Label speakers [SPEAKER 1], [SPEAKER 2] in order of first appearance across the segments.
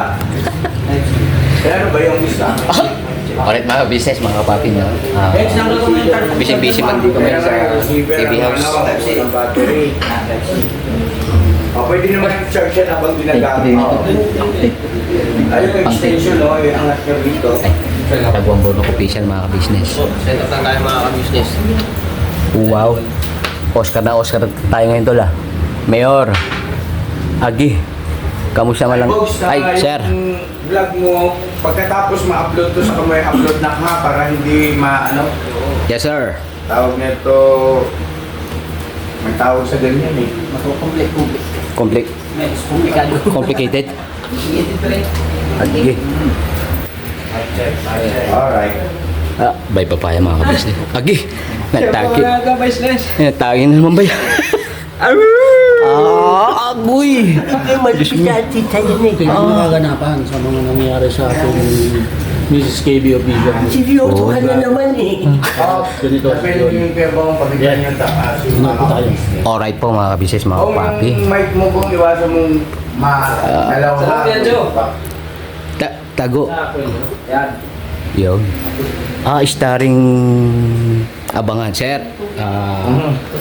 [SPEAKER 1] Ha? Kaya ano ba yung isa?
[SPEAKER 2] Alright mga business, mga papi nyo. Busy-busy man dito ngayon sa TV house.
[SPEAKER 1] Battery. Pwede naman i-charge yan habang ginagamit. Ayun yung extension, no? Yung angat nyo dito.
[SPEAKER 2] Taguang Bono Official mga ka-business.
[SPEAKER 3] Set up lang tayo mga ka-business.
[SPEAKER 2] Wow. Oscar na Oscar tayo ngayon tol ah. Mayor. Agi. Kamusta man lang? Ay, sir.
[SPEAKER 1] Yung vlog mo, pagkatapos ma-upload to sa kamay upload na ka para hindi ma-ano.
[SPEAKER 2] Yes sir.
[SPEAKER 1] Tawag nito, may tawag sa ganyan eh.
[SPEAKER 2] Complicated. Agi.
[SPEAKER 1] Alright.
[SPEAKER 2] Ah, bay papaya mga ka-business. Agi. Nagtaki.
[SPEAKER 3] Mga business.
[SPEAKER 2] Nagtaki na naman ba yan? Ah, agoy!
[SPEAKER 4] Nakaganapan sa mga nangyayari sa ating Mrs. KB Official.
[SPEAKER 2] Oh,
[SPEAKER 4] naman eh. Ganito.
[SPEAKER 1] Pero yung kaya bang pabigyan yung taas.
[SPEAKER 2] alright po mga ka-business, mga
[SPEAKER 1] Kung
[SPEAKER 2] papi.
[SPEAKER 1] yung mic mo kung iwasan mong ma-alaw
[SPEAKER 3] Sarap yan, Joe.
[SPEAKER 2] Tago.
[SPEAKER 3] Yan.
[SPEAKER 2] Yun. Starring Abangan, sir.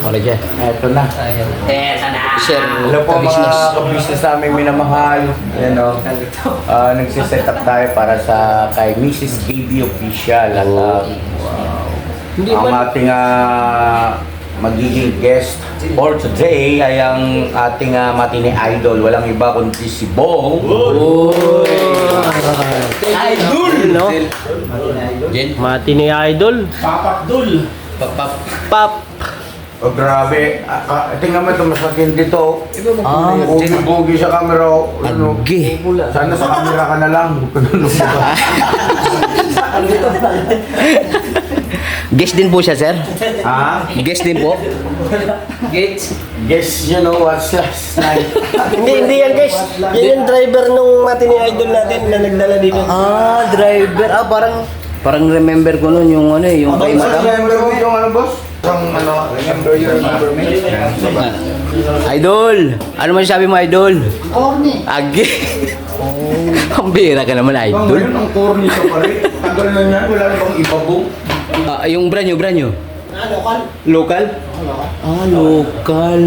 [SPEAKER 2] Alright dyan.
[SPEAKER 1] Eto na.
[SPEAKER 2] Sir,
[SPEAKER 1] Hello po
[SPEAKER 2] ka-business.
[SPEAKER 1] mga ka-business namin minamahal. Yan o. Nagsiset up tayo para sa kay Mrs. KB Official. At ang ating magiging guest for today ay ang ating matine idol. Walang iba kundi si Bong.
[SPEAKER 4] Idol, no?
[SPEAKER 2] Jen?
[SPEAKER 4] Mati ni Idol.
[SPEAKER 1] Papakdul.
[SPEAKER 4] Pap.
[SPEAKER 1] Oh, grabe. Tingnan mo ito, mas matindi to. Bugi sa camera. Ano?
[SPEAKER 2] Agi.
[SPEAKER 1] Sana sa camera ka na lang.
[SPEAKER 2] Guest din po siya, sir.
[SPEAKER 1] Ha?
[SPEAKER 2] Guest din po.
[SPEAKER 3] Gates.
[SPEAKER 1] Guess you know what's last night.
[SPEAKER 4] Hindi yan guys. Yan yung driver nung Mati ni Idol natin na nagdala dito.
[SPEAKER 2] Driver. Parang remember ko nun yung ano eh, yung kay madam.
[SPEAKER 1] Remember mo yung ano, boss? Yung ano, remember you remember me?
[SPEAKER 2] Idol! Ano man sabi mo, Idol? Corny. Agi. Ang bira ka naman,
[SPEAKER 1] Bang,
[SPEAKER 2] Idol.
[SPEAKER 1] ngayon ang corny sa pare. Tagal na yan, wala na bang iba po?
[SPEAKER 2] Yung brand nyo. Local? Local.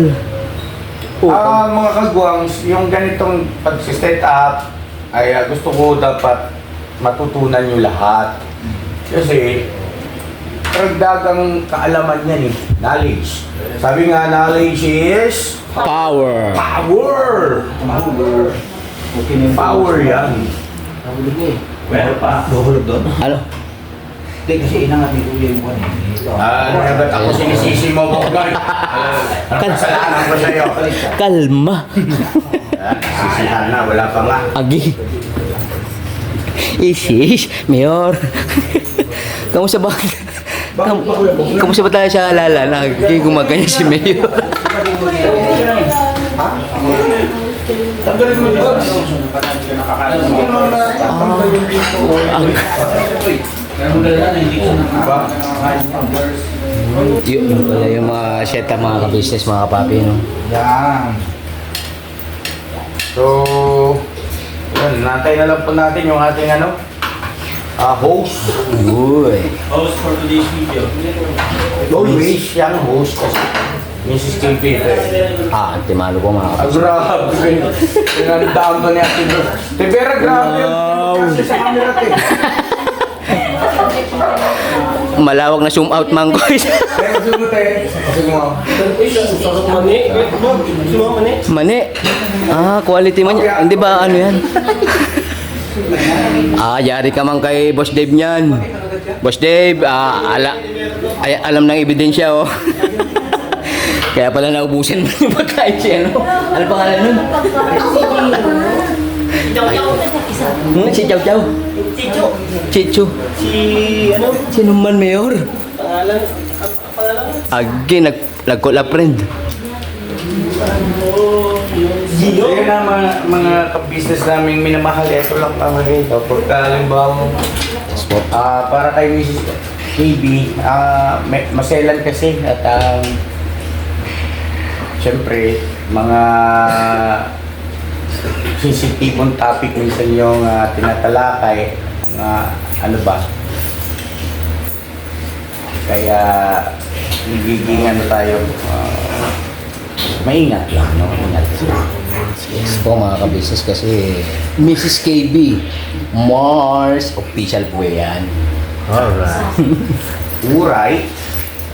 [SPEAKER 1] Mga kagwangs, yung ganitong pag-set up, ay gusto ko dapat matutunan nyo lahat. Kasi, karagdagang kaalaman yan eh, knowledge. Sabi nga, knowledge is
[SPEAKER 2] Power.
[SPEAKER 1] power! Power yan. Well pa.
[SPEAKER 4] Buhulog doon?
[SPEAKER 2] Ano?
[SPEAKER 4] Hindi kasi inangat ni Kuya yung buwan eh.
[SPEAKER 1] Ba't ako sinisisi mo mo, guys? Ano kasalanan ko sa'yo?
[SPEAKER 2] Kalma.
[SPEAKER 1] Sisihan na, wala pa nga.
[SPEAKER 2] Agi. Isis, Mayor. Kamusta ba? Kamusta ba tayo sa alala? Gumaganya si Mayor.
[SPEAKER 1] Tanggalin mo yun.
[SPEAKER 2] Yun pala yung mga setup mga ka-business, mga papi, no?
[SPEAKER 1] Yan. So, yun, nantay na lang po natin yung ating host.
[SPEAKER 2] Uy.
[SPEAKER 3] Host for today's video.
[SPEAKER 1] Always yan, host kasi. Mrs. KP.
[SPEAKER 2] Antimano po mga
[SPEAKER 1] Ah,
[SPEAKER 2] kapatid.
[SPEAKER 1] grabe. Pinandaan mo ni Ate Bro. Tibera, grabe. Kasi sa camera, te.
[SPEAKER 2] Malawak na zoom out man ko.
[SPEAKER 1] Kaya gusto mo, te. Kasi mo.
[SPEAKER 4] Sarap mani. Gusto mo mani?
[SPEAKER 2] Mani. Quality man yan. Hindi ba ano yan? Yari ka man kay Boss Dave niyan. Boss Dave, alam ng ebidensya, oh. Kaya pala naubusin mo yung pagkain siya, no? Ano pangalan nun? Si Chow Chow. Chicho. Sino man, Mayor? Agi, nagkula friend.
[SPEAKER 1] Yun ang mga ka-business namin minamahal. Ito lang talaga ito. Pagka, halimbawa, para kay Mrs. KB, maselan kasi at siyempre, mga sensitibong topic minsan yung tinatalakay. Ano ba? Kaya nagiging ano tayo, maingat lang, no? Ingat lang.
[SPEAKER 2] Yes po mga kabisnes kasi Mrs. KB Mars official po yan.
[SPEAKER 1] Alright. Alright.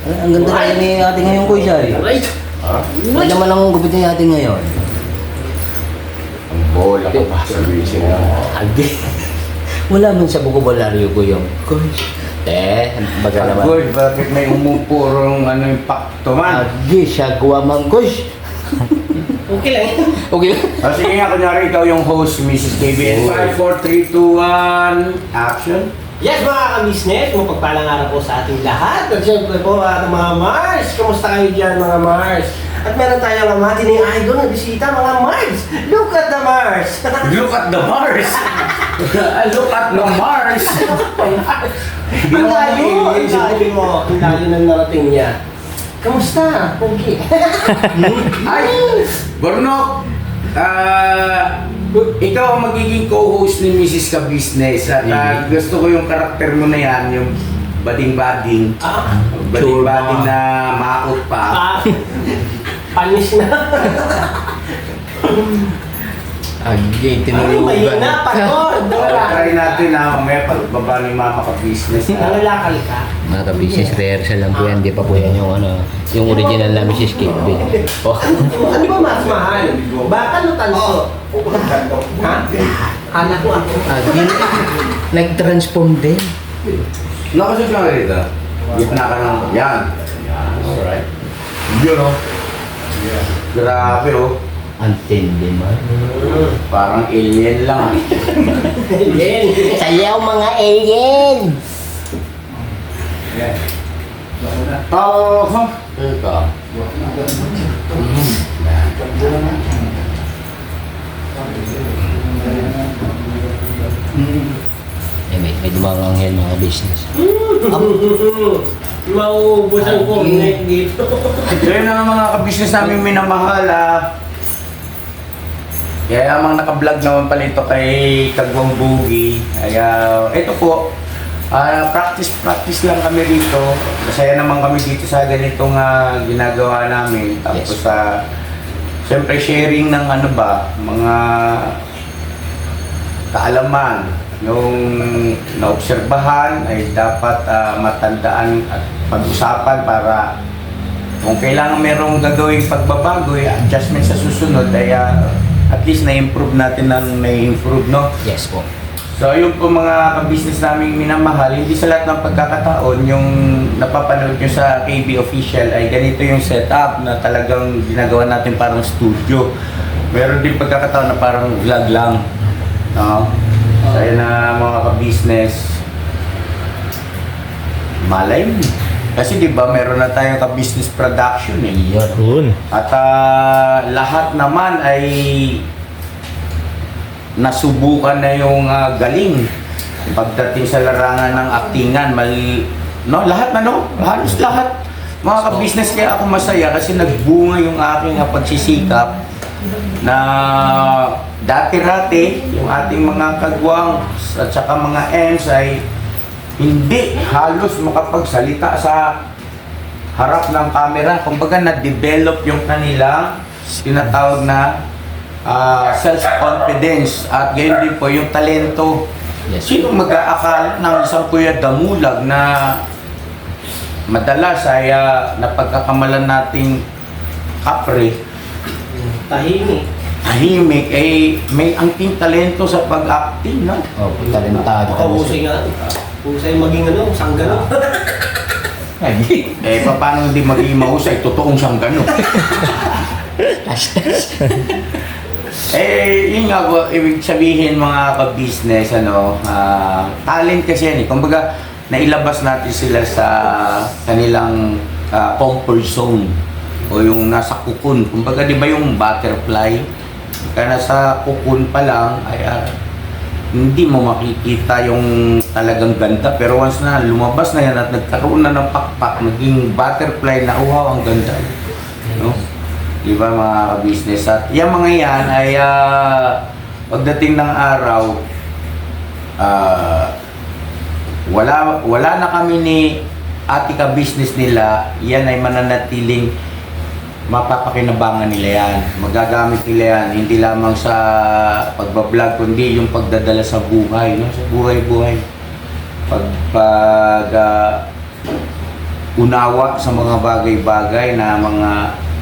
[SPEAKER 2] Ang ganda na ni ate ngayon ko, Shari.
[SPEAKER 4] Right?
[SPEAKER 2] Ano naman ang gupit ni ate ngayon?
[SPEAKER 1] Ang bola ko pa sa vision.
[SPEAKER 2] Agi. Wala man sa bukobularyo ko yung gosh. Baga naman.
[SPEAKER 1] Good, bakit may umupurong impacto man?
[SPEAKER 2] Agi, siya gawa man gosh.
[SPEAKER 4] Okay lang.
[SPEAKER 2] Okay.
[SPEAKER 1] Sige nga, kunyari ikaw yung host, Mrs. KBN. 5, 4, 3, 2, 1, action.
[SPEAKER 4] Yes mga ka-business, mapagpalang araw po sa ating lahat. At syempre po mga Mars, kamusta kayo dyan mga Mars? At meron tayong amati ni Idol na bisita mga Mars. Look at the Mars!
[SPEAKER 1] Look at the Mars! Look at the Mars!
[SPEAKER 4] Ang layo mo. Ang layo ng narating niya. Kamusta? Pogi.
[SPEAKER 1] Ay! Bornok! Ikaw ang magiging co-host ni Mrs. Ka-Business at gusto ko yung karakter mo na yan, yung bading-bading. Bading-bading na makot pa.
[SPEAKER 4] Panis na.
[SPEAKER 2] Agi,
[SPEAKER 4] Mahina, pagod.
[SPEAKER 1] Try natin na mamaya pagbaba ni Mama Ka-Business.
[SPEAKER 4] Nangalakal ka.
[SPEAKER 2] mga ka-business rehearsal lang po yan. Di pa po yan yung original na Mrs. KB. Oh.
[SPEAKER 4] Ano ba mas mahal? Bakal o tanso? Ha? Kala ko ako.
[SPEAKER 2] Agi, nag-transform din.
[SPEAKER 1] Nakasip ka rito. Gitna ka ng... Yan. Alright. Yun o. Grabe o.
[SPEAKER 2] Antindi man.
[SPEAKER 1] Parang alien lang.
[SPEAKER 4] Alien.
[SPEAKER 2] Sayaw mga alien!
[SPEAKER 1] Oo. Ito.
[SPEAKER 2] May dumanganghel mga business.
[SPEAKER 4] Mauubusan ko neck dito.
[SPEAKER 1] Kaya na mga ka-business namin minamahal Kaya amang naka-vlog naman pala ito kay Kagwang Bugi. Kaya ito po, practice lang kami rito. Masaya naman kami dito sa ganitong ginagawa namin. Tapos siyempre sharing ng mga kaalaman. Yung naobserbahan ay dapat matandaan at pag-usapan para kung kailangan merong gagawing pagbabago, adjustment sa susunod, ay at least na-improve natin ng na-improve, no?
[SPEAKER 2] Yes po.
[SPEAKER 1] So yung po mga ka-business namin minamahal, hindi sa lahat ng pagkakataon yung napapanood nyo sa KB Official ay ganito yung setup na talagang ginagawa natin parang studio. Meron din pagkakataon na parang vlog lang, no? So yun na mga ka-business, malay mo. Kasi di ba meron na tayong ka-business production
[SPEAKER 2] Yun.
[SPEAKER 1] At lahat naman ay nasubukan na yung galing pagdating sa larangan ng aktingan. Lahat halos lahat mga ka-business. Kaya ako masaya kasi nagbunga yung aking pagsisikap na dati-rati yung ating mga kagwang at saka mga M's ay hindi halos makapagsalita sa harap ng camera. Kumbaga na-develop yung kanilang tinatawag na self-confidence at gayon din po yung talento.
[SPEAKER 2] Yes.
[SPEAKER 1] Sino mag-aakala ng isang Kuya Damulag na madalas ay napagkakamalan nating kapre, tahimik, may angking talento sa pag-acting, no?
[SPEAKER 2] Oh, talentado.
[SPEAKER 4] Husay nga. Husay maging sanggano.
[SPEAKER 1] Paano hindi maging mahusay? Totoong sanggano. Yun nga po, ibig sabihin mga ka-business, talent kasi yan. Kumbaga, nailabas natin sila sa kanilang comfort zone o yung nasa kukun. Kumbaga, di ba yung butterfly? Kaya nasa kukun pa lang, ay hindi mo makikita yung talagang ganda. Pero once na lumabas na yan at nagkaroon na ng pakpak, naging butterfly na, wow, ang ganda. No? Di ba mga business? At yung mga yan ay pagdating ng araw, wala na kami ni ate ka-business nila, yan ay mananatiling mapapakinabangan nila yan. Magagamit nila yan, hindi lamang sa pagbablog, kundi yung pagdadala sa buhay, no? Sa buhay-buhay. Unawa sa mga bagay-bagay na mga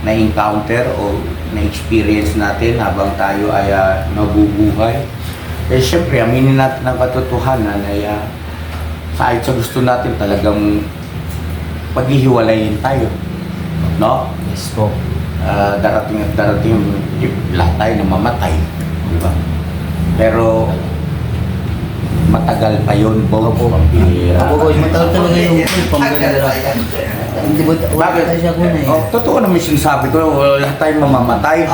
[SPEAKER 1] na-encounter o na-experience natin habang tayo ay nabubuhay. Eh syempre, aminin natin ang katotohanan ay kahit sa gusto natin talagang paghihiwalayin tayo. No?
[SPEAKER 2] Yes po.
[SPEAKER 1] Darating at darating lahat tayo na mamatay. Di ba? Pero matagal pa yun po.
[SPEAKER 2] Ako ko, matagal talaga yung pamaganda. Hindi ba
[SPEAKER 1] Bakit?
[SPEAKER 2] tayo siya kuna eh.
[SPEAKER 1] Oh, totoo naman yung sinasabi ko, lahat tayo mamamatay.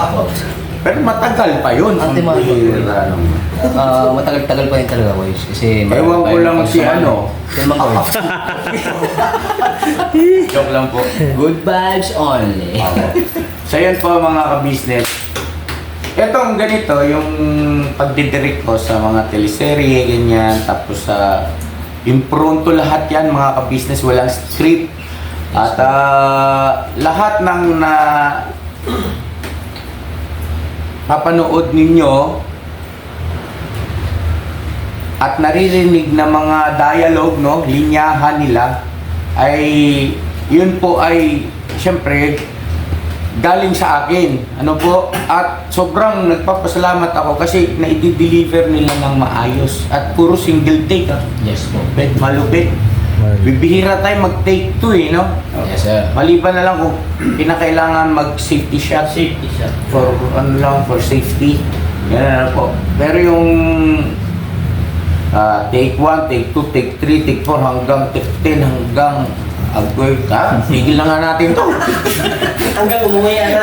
[SPEAKER 1] Pero matagal pa yun.
[SPEAKER 2] Ate,
[SPEAKER 1] Ang bihira naman.
[SPEAKER 2] Matagal-tagal pa yun talaga, boys. Kasi
[SPEAKER 1] Ewan ko lang si ano. Joke lang po.
[SPEAKER 2] Good vibes only.
[SPEAKER 1] So yan po mga ka-business. Etong ganito, yung pagdidirect ko sa mga teleserye, ganyan. Tapos sa impronto lahat yan mga ka-business, walang script. At lahat ng papanood ninyo at naririnig na mga dialogue, no, linyahan nila, ay yun po ay siyempre galing sa akin. Ano po? At sobrang nagpapasalamat ako kasi na-deliver nila ng maayos at puro single take.
[SPEAKER 2] Yes po.
[SPEAKER 1] Malupit. Bibihira tayo mag-take 2 eh, no?
[SPEAKER 2] Yes sir.
[SPEAKER 1] Maliban na lang kung kinakailangan mag-safety shot.
[SPEAKER 3] Safety shot.
[SPEAKER 1] For ano lang, for safety. Yan na po. Pero yung take 1, take 2, take 3, take 4 hanggang take 10 hanggang tigil na nga natin to.
[SPEAKER 4] Hanggang umuwi na.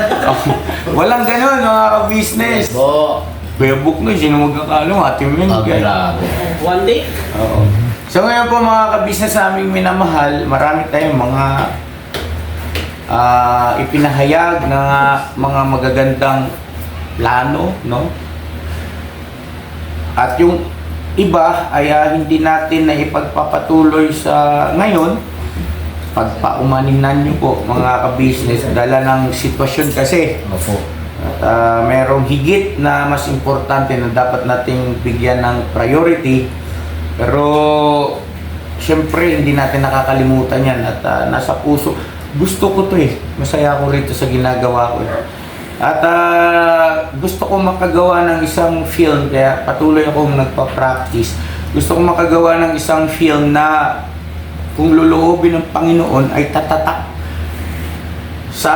[SPEAKER 1] Walang ganun mga ka-business.
[SPEAKER 2] Po.
[SPEAKER 1] Bebok na, sino magkakalo? Ating minigay.
[SPEAKER 2] Grabe.
[SPEAKER 4] One day.
[SPEAKER 1] Oo. So ngayon po mga ka-business na aming minamahal, marami tayong mga ipinahayag na mga magagandang plano, no? At yung iba ay hindi natin na ipagpapatuloy sa ngayon. Pagpaumaningan nyo po mga ka-business, dala ng sitwasyon kasi.
[SPEAKER 2] Opo.
[SPEAKER 1] At merong higit na mas importante na dapat nating bigyan ng priority. Pero siyempre hindi natin nakakalimutan yan at nasa puso. Gusto ko to eh. Masaya ako rito sa ginagawa ko. At gusto ko makagawa ng isang film, kaya patuloy akong nagpa-practice. Gusto ko makagawa ng isang film na kung luluobin ng Panginoon ay tatatak sa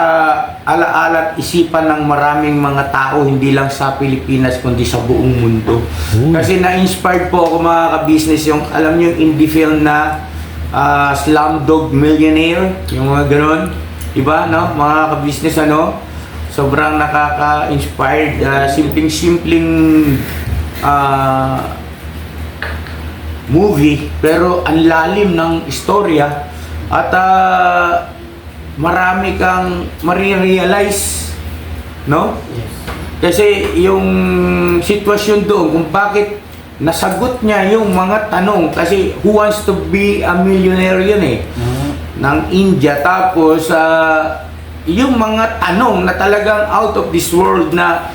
[SPEAKER 1] alaala at isipan ng maraming mga tao, hindi lang sa Pilipinas kundi sa buong mundo. Kasi na-inspired po ako mga ka-business yung, alam niyo yung indie film na Slumdog Millionaire, yung mga gano'n, diba, no? Mga ka-business, ano, sobrang nakaka-inspired, simpleng movie, pero ang lalim ng istorya at marami kang marirealize, no?
[SPEAKER 4] Yes.
[SPEAKER 1] Kasi yung sitwasyon doon kung bakit nasagot niya yung mga tanong, kasi Who Wants to Be a Millionaire yun eh, ng India. Tapos yung mga tanong na talagang out of this world na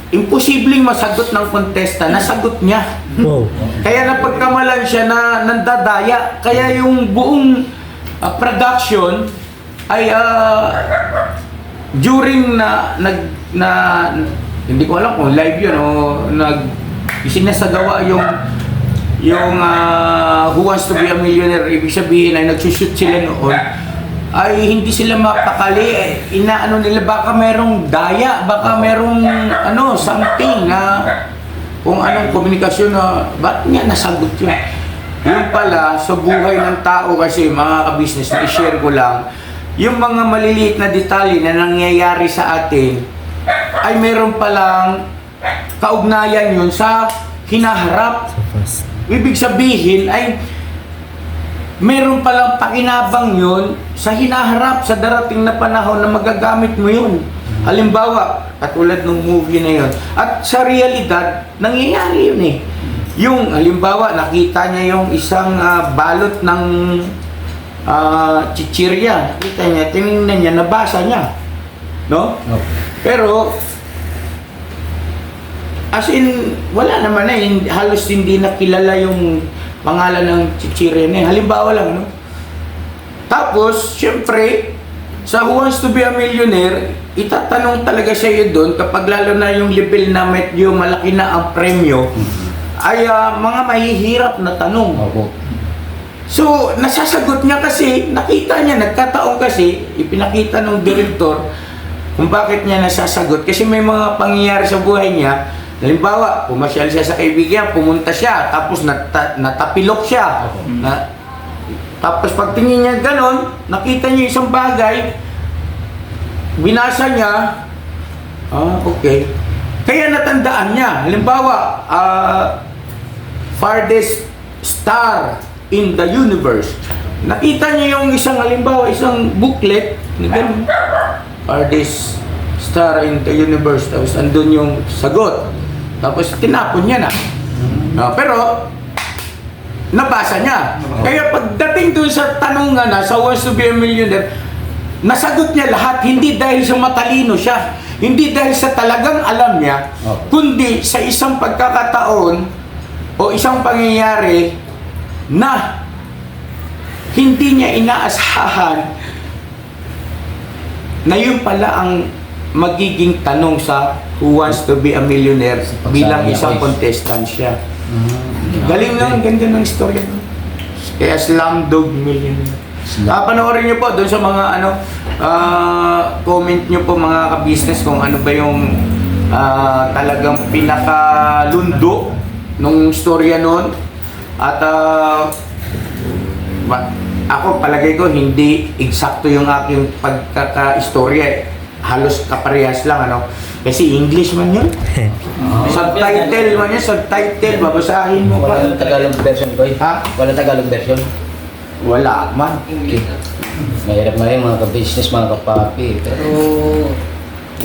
[SPEAKER 1] imposibleng masagot ng kontesta, nasagot niya.
[SPEAKER 5] Wow.
[SPEAKER 1] Kaya napagkamalan siya na nandadaya. Kaya yung buong production ay during na hindi ko alam kung live yun o sinasagawa yung Who Wants to Be a Millionaire, ibig sabihin ay nagsushoot sila noon, ay hindi sila mapakali, inaano nila, baka merong daya, baka merong something na kung anong komunikasyon na ba't nga nasagot yun. Yun pala sa buhay ng tao kasi mga ka-business, i-share ko lang yung mga maliliit na detalye na nangyayari sa atin ay meron palang kaugnayan yun sa hinaharap. Ibig sabihin ay meron palang pakinabang yun sa hinaharap, sa darating na panahon na magagamit mo yun. Halimbawa, katulad ng movie na yun. At sa realidad, nangyayari yun eh. Yung, halimbawa, nakita niya yung isang balot ng chichirya. Nakita niya, tinignan niya, nabasa niya. No? Pero, as in, wala naman na, halos hindi nakilala yung pangalan ng chichirya na yun. Halimbawa lang, no? Tapos, syempre, sa Who Wants to be a Millionaire, itatanong talaga sa iyo doon kapag lalo na yung level na medyo malaki na ang premyo, ay mga mahihirap na tanong.
[SPEAKER 2] Opo.
[SPEAKER 1] So, nasasagot niya kasi, nakita niya, nagkataon kasi, ipinakita ng direktor kung bakit niya nasasagot. Kasi may mga pangyayari sa buhay niya. Halimbawa, pumasyal siya sa kaibigan, pumunta siya, tapos natapilok siya. Tapos pagtingin niya ganon, nakita niya isang bagay, binasa niya, okay. Kaya natandaan niya. Halimbawa, farthest star in the universe. Nakita niya yung isang, halimbawa, isang booklet, ganun, farthest star in the universe. Tapos andun yung sagot. Tapos tinapon niya na. Pero, nabasa niya. Kaya pagdating doon sa tanungan na sa Wants to be a Millionaire, nasagot niya lahat, hindi dahil sa matalino siya, hindi dahil sa talagang alam niya, kundi sa isang pagkakataon o isang pangyayari na hindi niya inaasahan na yun pala ang magiging tanong sa Who Wants to be a Millionaire bilang isang contestant siya. Galing nga, ang ganda ng istorya. Kaya Slumdog Millionaire. Panoorin niyo po doon sa mga comment niyo po mga ka-business kung ano ba yung talagang pinakalundo nung istorya noon. At ako palagay ko hindi eksakto yung aking pagkaka-istorya. Halos kaparehas lang kasi English man yun. Subtitle man yun, subtitle, babasahin mo pa.
[SPEAKER 2] Walang Tagalog version ko eh.
[SPEAKER 1] Ha?
[SPEAKER 2] Walang Tagalog version.
[SPEAKER 1] Wala man.
[SPEAKER 2] Okay. Mahirap na rin mga ka-business, mga kapapi. Pero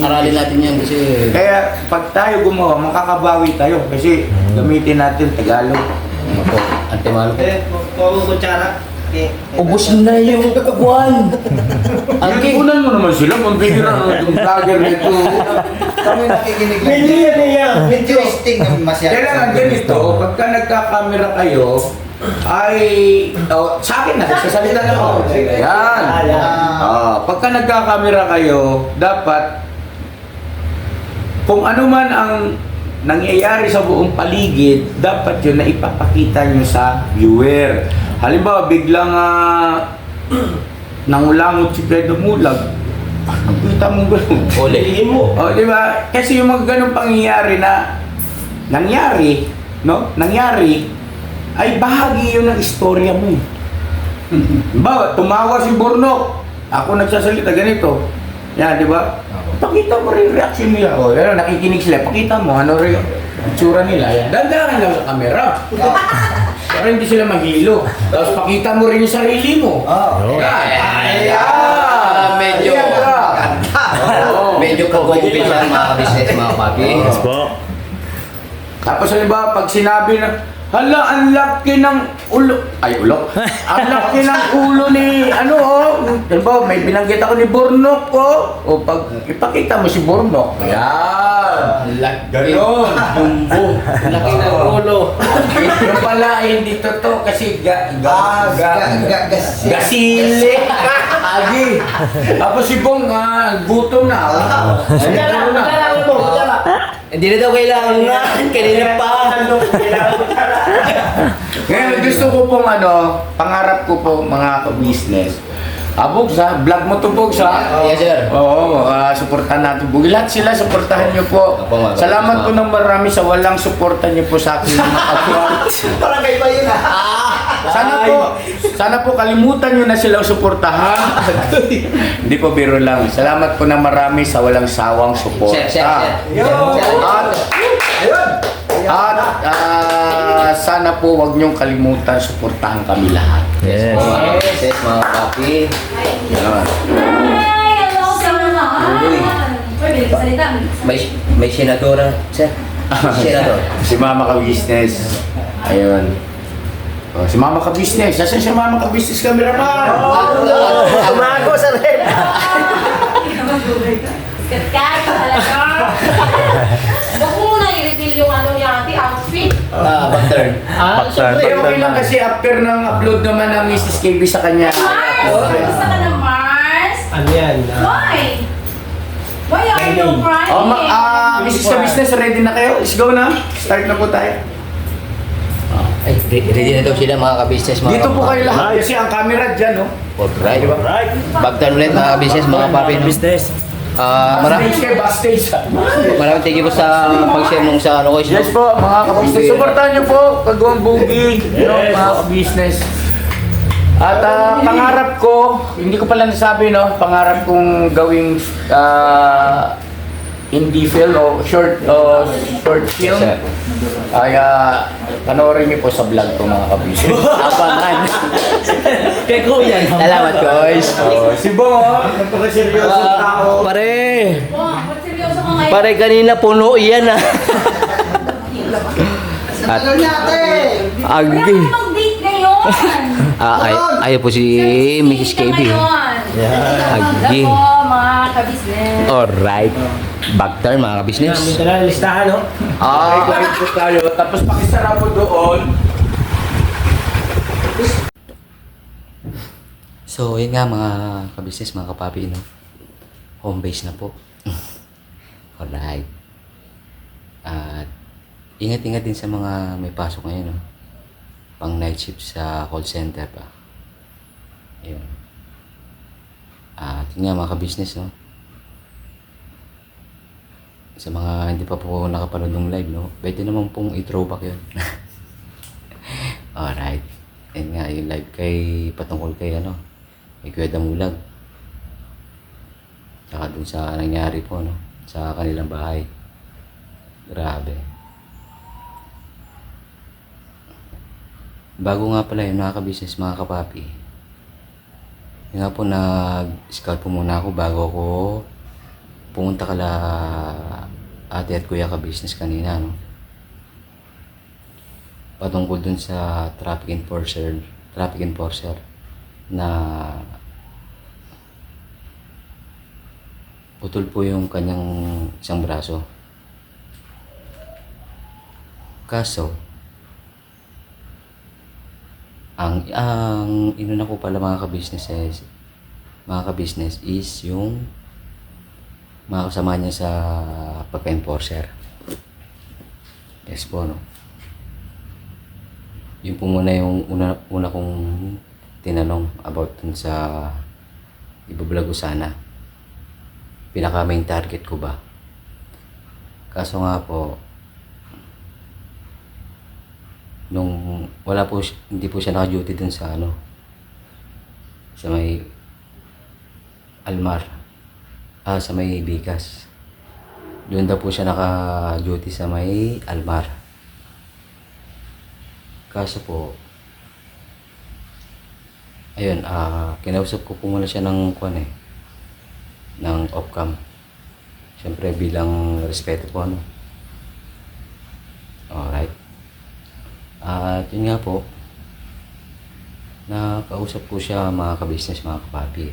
[SPEAKER 2] aralin natin yan kasi
[SPEAKER 1] Kaya pag tayo gumawa, makakabawi tayo kasi gamitin natin Tagalog.
[SPEAKER 2] antimano po.
[SPEAKER 4] Kutsara.
[SPEAKER 2] Ubus na yung kakuan.
[SPEAKER 1] Kunan mo naman sila, pambihira ng vlogger nito.
[SPEAKER 5] Kami nakikinig lang.
[SPEAKER 4] Medyo yan.
[SPEAKER 5] Medyo interesting naman masyado.
[SPEAKER 1] Kailangan ganito, pagka nagka-camera kayo, ay, sa akin na, sasalita na ako. Yan. Pagka nagka-camera kayo, dapat, kung ano man ang nangyayari sa buong paligid, dapat yun na ipapakita nyo sa viewer. Halimbawa, biglang nangulangot si Pedro Mulag. Nakita mo gano'n?
[SPEAKER 2] Uli.
[SPEAKER 4] mo.
[SPEAKER 1] Di ba? Kasi yung mga ganong pangyayari na nangyari, ay bahagi yun ng istorya mo. Halimbawa, tumawa si Bornok. Ako nagsasalita ganito. Yan, di ba? Pakita mo rin reaction nila. Pero nakikinig sila, pakita mo ano rin yung itsura nila. Yan. Dandahan lang sa camera. Para hindi sila mahilo. Tapos pakita mo rin yung sarili mo.
[SPEAKER 2] Medyo medyo kagugupit lang mga ka-business, mga kapapi.
[SPEAKER 6] Yes po.
[SPEAKER 1] Tapos halimbawa, pag sinabi na, hala, ang laki ng ulo. Ay, ulo? Ang laki ng ulo ni, halimbawa, may binanggit ako ni Bornok, O pag ipakita mo si Bornok. Ayan. Ganon. Bumbo.
[SPEAKER 2] Laki ng ulo.
[SPEAKER 1] Yung pala, hindi totoo kasi
[SPEAKER 5] Gasili.
[SPEAKER 1] gasili. Agi. Tapos si Bong, gutom na. Gutom na.
[SPEAKER 2] Hindi na daw kailangan. Kanina pa.
[SPEAKER 1] Ngayon, gusto ko pong pangarap ko po mga ka-business. Bugs vlog mo to Bugs
[SPEAKER 2] Yes sir.
[SPEAKER 1] Oo, suportahan natin Bugs. Lahat sila, suportahan niyo po.
[SPEAKER 2] Opo,
[SPEAKER 1] Salamat po ng marami sa walang suporta niyo po sa akin mga kapwa.
[SPEAKER 5] Parang kayo ba yun
[SPEAKER 1] Sana po kalimutan niyo na silang suportahan. Hindi po, biro lang. Salamat po ng marami sa walang sawang suporta.
[SPEAKER 2] Share.
[SPEAKER 1] At sana po wag niyong kalimutan suportahan kami lahat.
[SPEAKER 6] Yes.
[SPEAKER 2] Mga ka-business, mga kapapi.
[SPEAKER 1] Yan.
[SPEAKER 7] Hello, sir.
[SPEAKER 2] may senadora, sir. Senador.
[SPEAKER 1] Si Mama Ka Business. Ayun. Oh, si Mama Ka Business. Saan si Mama Ka Business cameraman?
[SPEAKER 4] Umago sa red.
[SPEAKER 6] Kaya talaga. Huwag mo muna i-reveal yung ano niya, ate, outfit.
[SPEAKER 2] Backturn.
[SPEAKER 1] Hindi, okay lang kasi after ng upload naman ng Mrs. KB sa kanya.
[SPEAKER 6] Mars! Gusto ka ng Mars?
[SPEAKER 4] Ano yan?
[SPEAKER 6] Why? Why are you crying?
[SPEAKER 1] Mrs. Ka Business, ready na kayo? Let's go na. Start na po tayo.
[SPEAKER 2] Ay, ready na daw sila mga ka-business. Mga
[SPEAKER 1] Dito po kayo
[SPEAKER 2] kapapi.
[SPEAKER 1] lahat kasi ang camera dyan, no?
[SPEAKER 2] Alright. Backturn ulit mga ka-business, mga kapapi. Business.
[SPEAKER 1] Backstage kayo, backstage.
[SPEAKER 2] Maraming thank you po sa pag-share nung sa ano ko.
[SPEAKER 1] Yes po, mga ka-business. Supportahan niyo po, Kagawang Bugi, mga ka-business. At pangarap ko, hindi ko pala nasabi, no? Pangarap kong gawing indie film o short film. Ay, panoorin niyo po sa vlog ko, mga ka-business.
[SPEAKER 2] Abangan.
[SPEAKER 3] Kay Kuya.
[SPEAKER 2] Salamat guys.
[SPEAKER 1] Si Bong, napaka-seryosong tao.
[SPEAKER 2] Pare.
[SPEAKER 6] Wow, ba't seryoso ka ngayon?
[SPEAKER 2] Pare kanina puno yan ah. At
[SPEAKER 5] Tagal natin!
[SPEAKER 6] Wala
[SPEAKER 2] agi.
[SPEAKER 6] ka mag-date ngayon.
[SPEAKER 2] Ayaw po si Mrs. KB. Agi.
[SPEAKER 6] Ako, mga kabisnes.
[SPEAKER 2] Alright. Backturn mga ka-business.
[SPEAKER 4] Dito na listahan, no?
[SPEAKER 1] Okay, po tayo. Tapos pakisara po doon.
[SPEAKER 2] So, yun nga mga ka-business, mga kapapi, no? Home base na po. Alright. At ingat-ingat din sa mga may pasok ngayon, no? Pang night shift sa call center pa. Ayun. At yun nga mga ka-business, no? Sa mga hindi pa po nakapanood ng live, no? Pwede naman pong i-throwback yun. Alright. Ayun nga, yung live kay patungkol kay ano, may Kuya Damulag. Tsaka dun sa nangyari po, no? Sa kanilang bahay. Grabe. Bago nga pala yun, mga ka-business, mga kapapi. Yun nga po, nag-scout po muna ako bago ako pumunta kala ate at kuya ka-business kanina, no? Patungkol dun sa traffic enforcer na putol po yung kanyang isang braso. Kaso, ang inuna ko pala mga ka-business is yung mga kasama niya sa pagka-enforcer. Yes po, no? Yun po muna yung una kong tinanong about dun sa ibablog ko sana. Pinaka main target ko ba? Kaso nga po, nung wala po, hindi po siya naka-duty dun sa ano, sa may Almar, sa may Bicas. Doon daw po siya naka-duty sa may Almar. Kaso po, ayun, kinausap ko po muna siya ng ng off-cam. Siyempre bilang respeto po, ano. Alright. At yun nga po, nakausap ko siya mga ka-business, mga kapapi.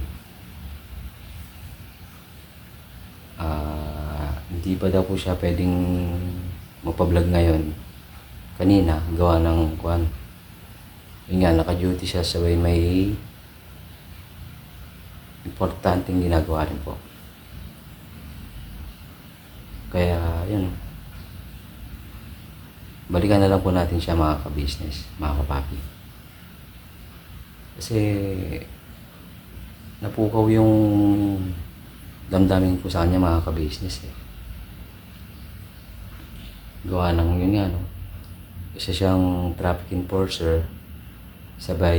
[SPEAKER 2] Hindi pa daw po siya pwedeng magpa-vlog ngayon. Kanina, gawa ng yun nga, naka-duty siya sa may importanteng ginagawa rin po. Kaya, yun. Balikan na lang po natin siya mga ka-business, mga kapapi. Kasi, napukaw yung damdamin ko sa kanya mga ka-business eh. Gawa ng yun nga, no? Isa siyang traffic enforcer, sabay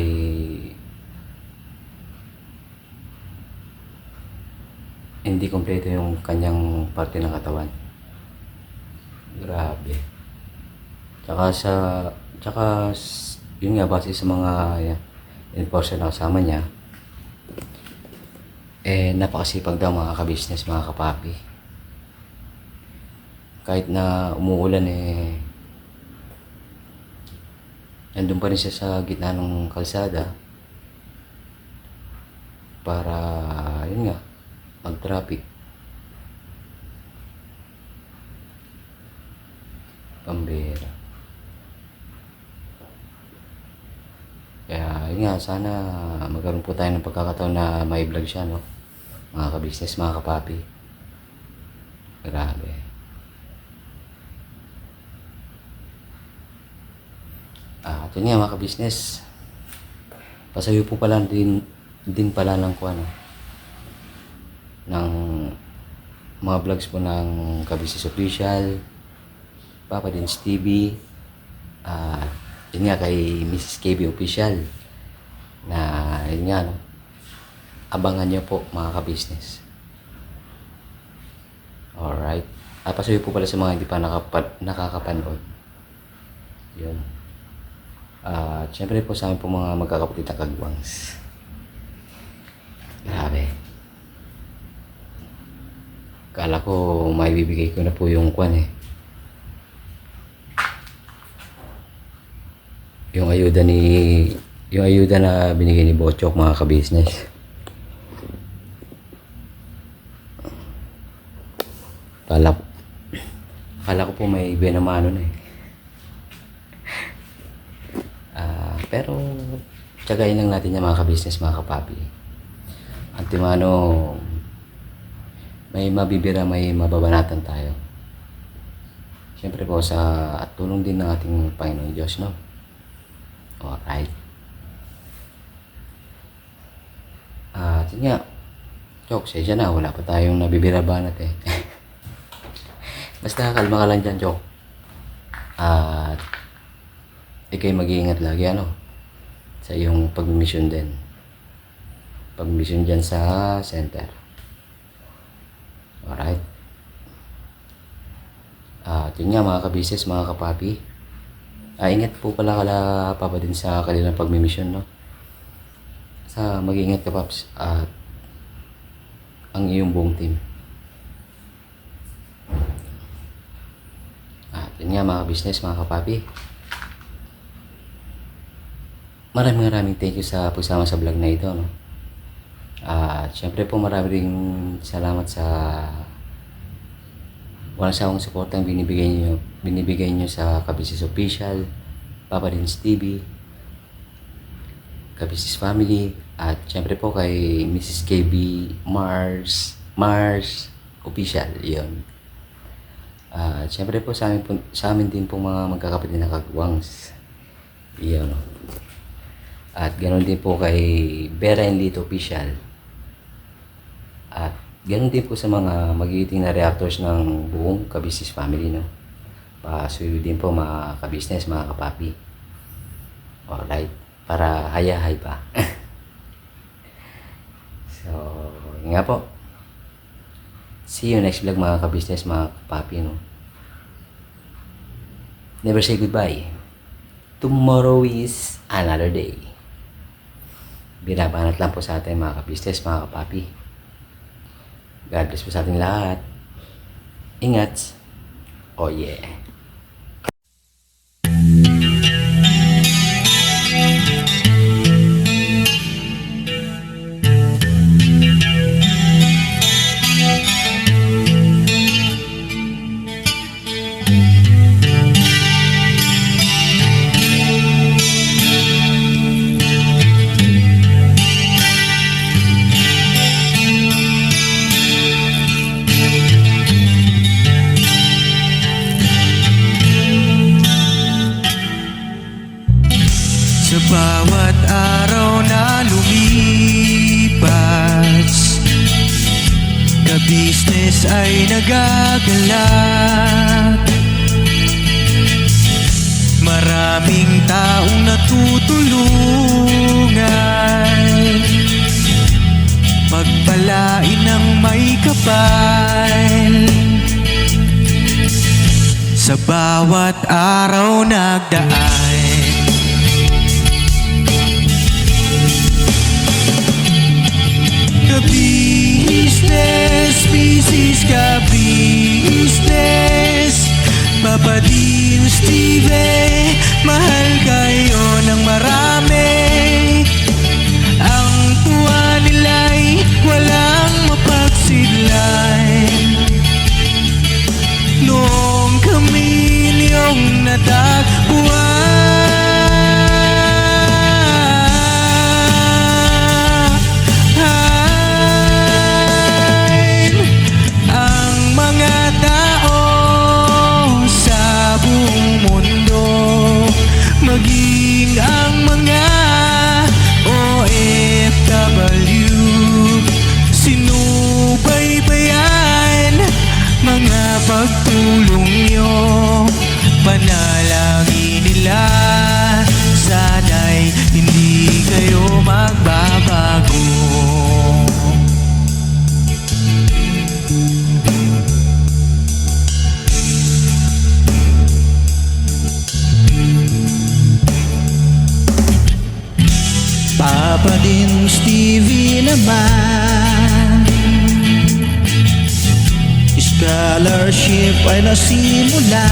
[SPEAKER 2] hindi kompleto yung kanyang parte ng katawan. Grabe. Tsaka yun nga, base sa mga enforcer na kasama niya, napakasipag daw mga ka-business, mga kapapi. kahit na umuulan nandun pa rin siya sa gitna ng kalsada para yun nga mag-traffic. Pambira. Kaya yun nga, sana magkaroon po tayo ng pagkakataon na may vlog siya, no? Mga ka-business, mga kapapi. Grabe. Ito nga mga ka-business. Pasayo po pala din pala ng ng mga vlogs po ng Ka-Business Official, Papa Dins TV, yun nga kay Mrs. KB Official na yun nga, no? Abangan nyo po mga ka-business. Alright. Pasayo po pala sa mga hindi pa nakakapanood. Yun. Siyempre po sa amin po mga magkakapatid na kagwangs. Grabe. Kala ko may bibigay ko na po yung yung ayuda na binigay ni Bochok mga ka-business. Kala ko po may benamano na pero tiyagayin lang natin yung mga ka-business, mga kapapi. Antimano, may mabibira, may mababanatan tayo. Siyempre po at tulong din ng ating Panginoon Diyos, no? Alright. Yun nga. Chok, sesya na. Wala pa tayong nabibira-banat Basta kalma ka lang dyan, Chok. At ikay mag-iingat lagi, sa iyong pag-mission din. Pag-mission dyan sa center. Alright. Yun nga mga ka-business, mga kapapi. Ingat po pala Papa din sa kanilang pag-mission, no? Mag-iingat ka, Paps. At ang iyong buong team. Yun nga mga business, mga kapapi. Maraming thank you sa pagsama sa vlog na ito, no? Siyempre po maraming salamat sa walang sawang suportang binibigay nyo sa Ka-Business Official, Papa Dins TV, Ka-Business Family, at siyempre po kay Mrs. KB Mars Official, yun. Siyempre po sa amin din po mga magkakapatid na kagwangs, yun. At ganoon din po kay Vera and Lito Official, at ganoon din po sa mga magigiting na reactors ng buong Ka-Business Family, no? Pasuyo din po mga ka-business, mga kapapi. Alright, para hayahay pa. So, yun nga po. See you next vlog mga ka-business, mga kapapi, no? Never say goodbye. Tomorrow is another day. Binabanat lang po sa atin mga ka-business, mga kapapi. God bless po sa ating lahat. Ingat. Oh yeah.
[SPEAKER 7] Sa bawat araw na lumipas, ka-business ay nagagalak. Maraming taong natutulungan, pagpalain ng may kapal. Sa bawat araw nagdaan, ka-business, ka-business, Papa Din Steve, mahal kayo ng marami. Ang tuwa nila'y walang mapagsidlay. Noong kami niyong natagpuan, ang mga tao sa buong mundo, maging ang mga OFW, sinubaybayan mga pagtulong nyo, panalangin nila, sana'y hindi kayo magbabago. Papa Din Stevie naman, scholarship ay nasimula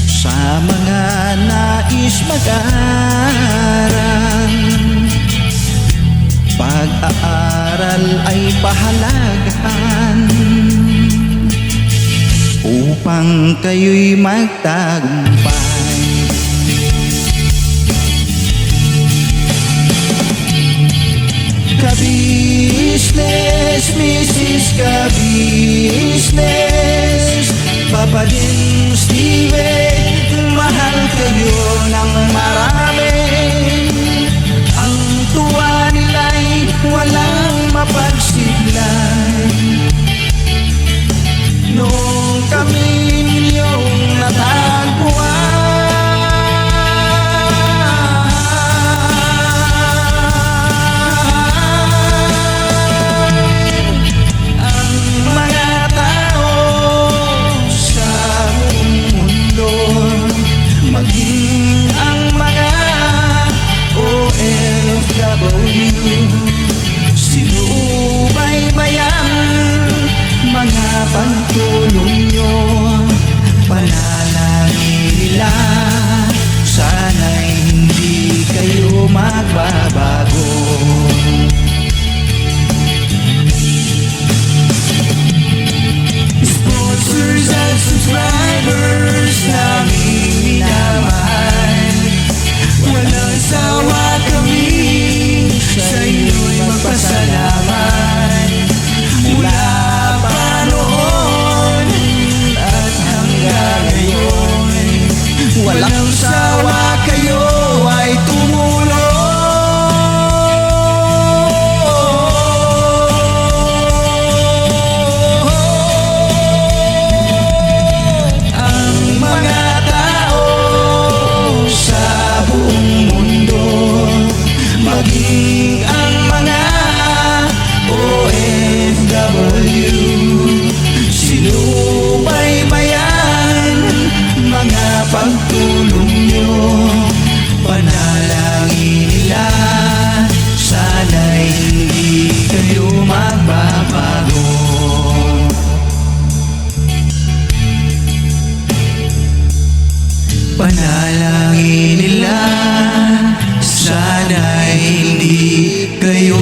[SPEAKER 7] sa mga nais mag-aral. Pag-aaral ay pahalagahan upang kayo'y magtagumpay. Ka-business, Mrs. Ka-business, Papa Din Steve, mahal kayo ng marami. Ang tuwa nila'y walang mapagsiglay. Noong kami ninyong natagpuan, ang mga tao sa buong mundo, maging ang mga OFW, sinubaybayan mga pagtulong nyo, panalangin nila, sana'y hindi kayo magbabago. Sponsors at subscribers naming minamahal, walang sawa kami sa inyo'y magpasalamat. Mula pa noon at hanggang ngayon, walang sawa kayo ay tumulong. Ang mga tao sa buong mundo, maging ang mga OFW, sinubaybayan mga pagtulong nyo, panalangin nila, sana'y hindi kayo magbabago. Panalangin nila, sana'y hindi kayo